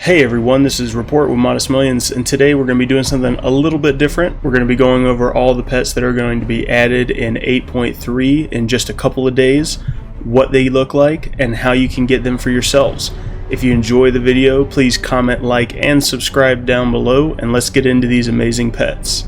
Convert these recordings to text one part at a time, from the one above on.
Hey everyone, this is Report with Modest Millions, and today we're going to be doing something a little bit different. We're going to be going over all the pets that are going to be added in 8.3 in just a couple of days, what they look like, and how you can get them for yourselves. If you enjoy the video, please comment, like, and subscribe down below, and let's get into these amazing pets.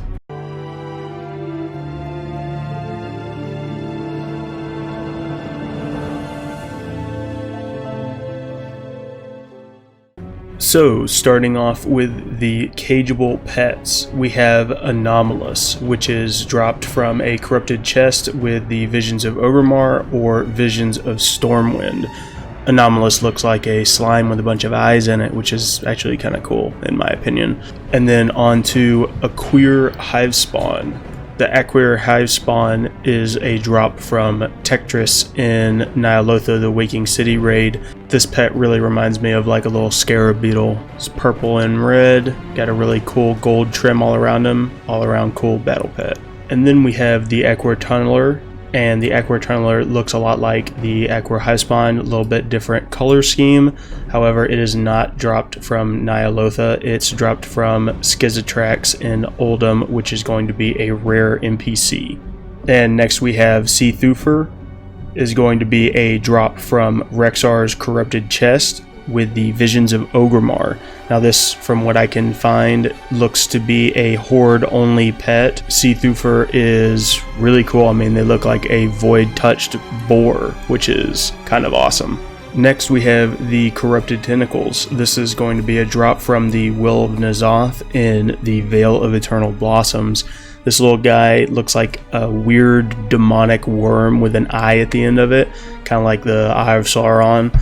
So, starting off with the cageable pets, we have Anomalous, which is dropped from a corrupted chest with the Visions of Orgrimmar or Visions of Stormwind. Anomalous looks like a slime with a bunch of eyes in it, which is actually kind of cool in my opinion. And then on to Aqir Hivespawn. The Aqir Hivespawn is a drop from Tectris in Ny'alotha, the Waking City raid. This pet really reminds me of like a little scarab beetle. It's purple and red, got a really cool gold trim all around him, all around cool battle pet. And then we have the Aqir Tunneler, and the Aqir Tunneler looks a lot like the Aqir Hivespawn, a little bit different color scheme. However, it is not dropped from Ny'alotha, it's dropped from Schizotrax in Uldum, which is going to be a rare NPC. And next we have Seathoofer, is going to be a drop from Rexxar's Corrupted Chest with the Visions of Orgrimmar. Now this, from what I can find, looks to be a horde only pet. Seathoofer is really cool. I mean, they look like a void touched boar, which is kind of awesome. Next we have the Corrupted Tentacles. This is going to be a drop from the Will of N'Zoth in the Veil of Eternal Blossoms. This little guy looks like a weird demonic worm with an eye at the end of it, kind of like the Eye of Sauron.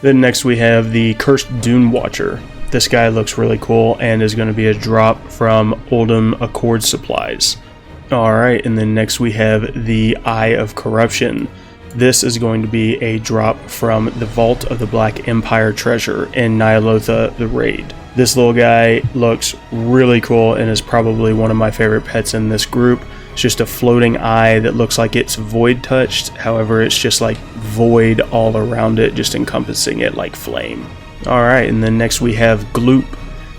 Then next we have the Cursed Dune Watcher. This guy looks really cool and is going to be a drop from Uldum Accord Supplies. Alright, and then next we have the Eye of Corruption. This is going to be a drop from the Vault of the Black Empire Treasure in Ny'alotha the Raid. This little guy looks really cool and is probably one of my favorite pets in this group. It's just a floating eye that looks like it's void touched, however it's just like void all around it, just encompassing it like flame. Alright, and then next we have Gloop.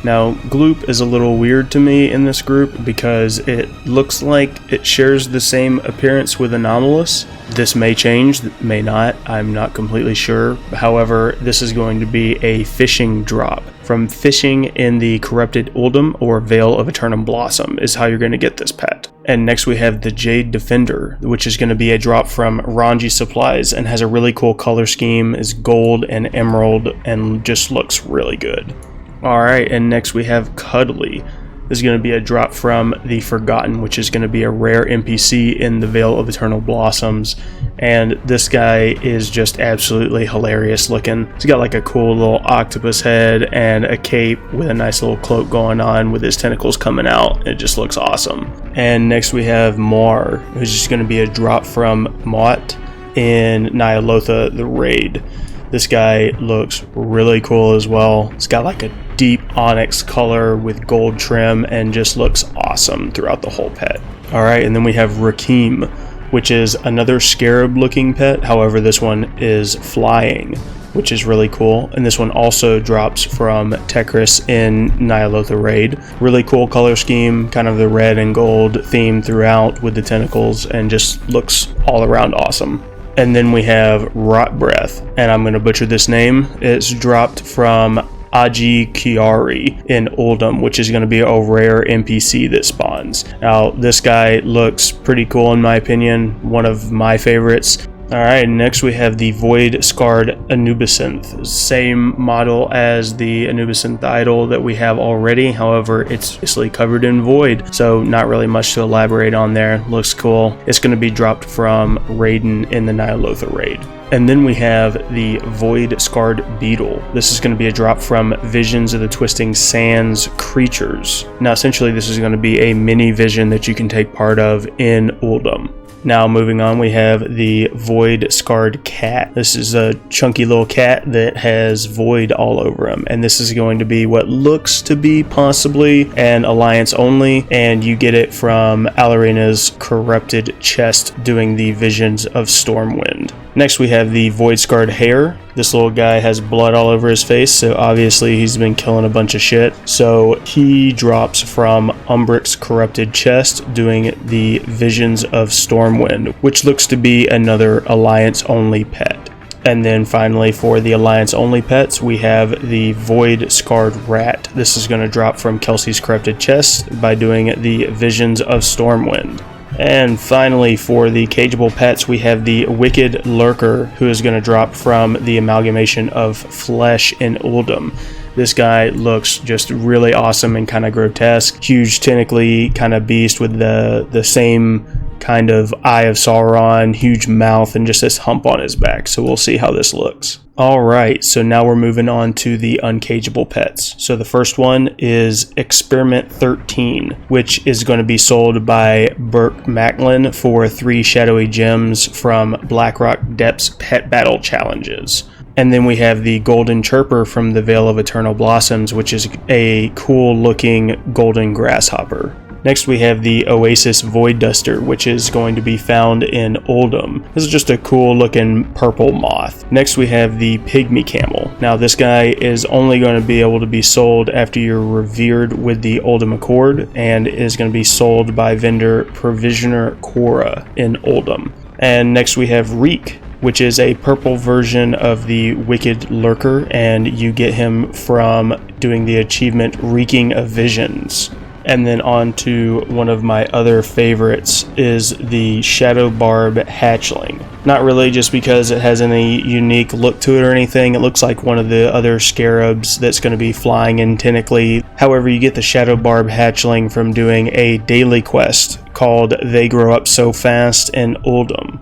Now Gloop is a little weird to me in this group because it looks like it shares the same appearance with Anomalous. This may change, may not, I'm not completely sure. However, this is going to be a fishing drop. From fishing in the Corrupted Uldum or Veil of Eternal Blossom is how you're going to get this pet. And next we have the Jade Defender, which is going to be a drop from Ranji Supplies and has a really cool color scheme, is gold and emerald and just looks really good. Alright, and next we have Cuddly. This is going to be a drop from the Forgotten, which is going to be a rare NPC in the Veil of Eternal Blossoms. And this guy is just absolutely hilarious looking. He's got like a cool little octopus head and a cape with a nice little cloak going on with his tentacles coming out. It just looks awesome. And next we have Mar, who's just going to be a drop from Mott in Ny'alotha the Raid. This guy looks really cool as well. It's got like a deep onyx color with gold trim and just looks awesome throughout the whole pet. Alright, and then we have Rakim, which is another scarab looking pet. However, this one is flying, which is really cool. And this one also drops from Tectris in Ny'alotha Raid. Really cool color scheme, kind of the red and gold theme throughout with the tentacles, and just looks all around awesome. And then we have Rot Breath, and I'm going to butcher this name. It's dropped from Aji Kiari in Uldum, which is going to be a rare NPC that spawns. Now, this guy looks pretty cool in my opinion, one of my favorites. Alright, next we have the Void Scarred Anubisynth. Same model as the Anubisynth idol that we have already, however it's basically covered in void, so not really much to elaborate on there. Looks cool. It's going to be dropped from Raiden in the Ny'alotha Raid. And then we have the Void Scarred Beetle. This is going to be a drop from Visions of the Twisting Sands Creatures. Now essentially this is going to be a mini vision that you can take part of in Uldum. Now moving on, we have the Void Scarred Cat. This is a chunky little cat that has void all over him, and this is going to be what looks to be possibly an alliance only, and you get it from Alarena's Corrupted Chest doing the Visions of Stormwind. Next we have the Void Scarred Hare. This little guy has blood all over his face, so obviously he's been killing a bunch of shit. So he drops from Umbric's Corrupted Chest, doing the Visions of Stormwind, which looks to be another Alliance only pet. And then finally for the Alliance only pets, we have the Void Scarred Rat. This is going to drop from Kelsey's Corrupted Chest by doing the Visions of Stormwind. And finally for the cageable pets, we have the Wicked Lurker, who is going to drop from the amalgamation of Flesh and Uldum. This guy looks just really awesome and kind of grotesque. Huge tentacly kind of beast with the same kind of Eye of Sauron, huge mouth, and just this hump on his back. So we'll see how this looks. Alright, so now we're moving on to the uncageable pets. So the first one is Experiment 13, which is going to be sold by Burke Macklin for 3 shadowy gems from Blackrock Depths Pet Battle Challenges. And then we have the Golden Chirper from the Vale of Eternal Blossoms, which is a cool looking golden grasshopper. Next we have the Oasis Void Duster, which is going to be found in Uldum. This is just a cool looking purple moth. Next we have the Pygmy Camel. Now this guy is only going to be able to be sold after you're revered with the Uldum Accord, and is going to be sold by vendor Provisioner Cora in Uldum. And next we have Reek, which is a purple version of the Wicked Lurker, and you get him from doing the achievement Reeking of Visions. And then on to one of my other favorites is the Shadow Barb Hatchling. Not really just because it has any unique look to it or anything. It looks like one of the other scarabs that's going to be flying in tentacly. However, you get the Shadow Barb Hatchling from doing a daily quest called They Grow Up So Fast in Uldum.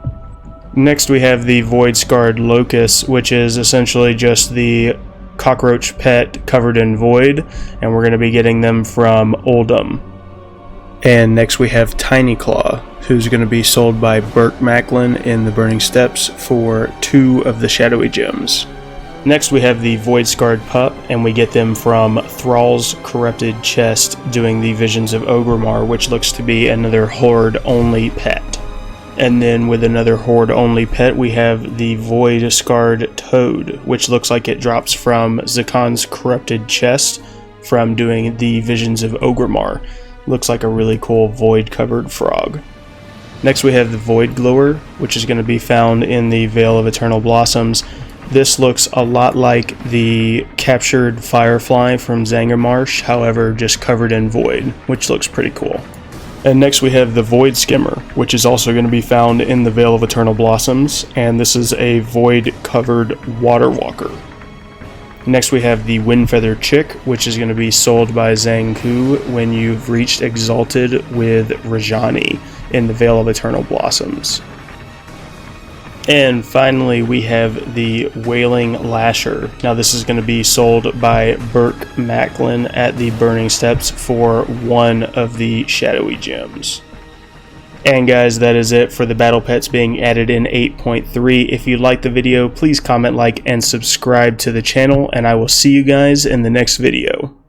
Next we have the Void Scarred Locust, which is essentially just the cockroach pet covered in void, and we're going to be getting them from Uldum. And next we have Tiny Claw, who's going to be sold by Burke Macklin in the Burning Steps for 2 of the shadowy gems. Next we have the Void Scarred Pup, and we get them from Thrall's Corrupted Chest doing the Visions of Orgrimmar, which looks to be another Horde only pet. And then with another Horde only pet, we have the Void Scarred Toad, which looks like it drops from Zakan's Corrupted Chest from doing the Visions of Orgrimmar. Looks like a really cool void covered frog. Next we have the Void Glower, which is going to be found in the Vale of Eternal Blossoms. This looks a lot like the captured Firefly from Zangarmarsh, however just covered in void, which looks pretty cool. And next we have the Void Skimmer, which is also going to be found in the Vale of Eternal Blossoms, and this is a void-covered water walker. Next we have the Windfeather Chick, which is going to be sold by Zanku when you've reached Exalted with Rajani in the Vale of Eternal Blossoms. And finally we have the Wailing Lasher. Now this is going to be sold by Burke Macklin at the Burning Steps for 1 of the shadowy gems. And guys, that is it for the battle pets being added in 8.3. If you liked the video, please comment, like, and subscribe to the channel, and I will see you guys in the next video.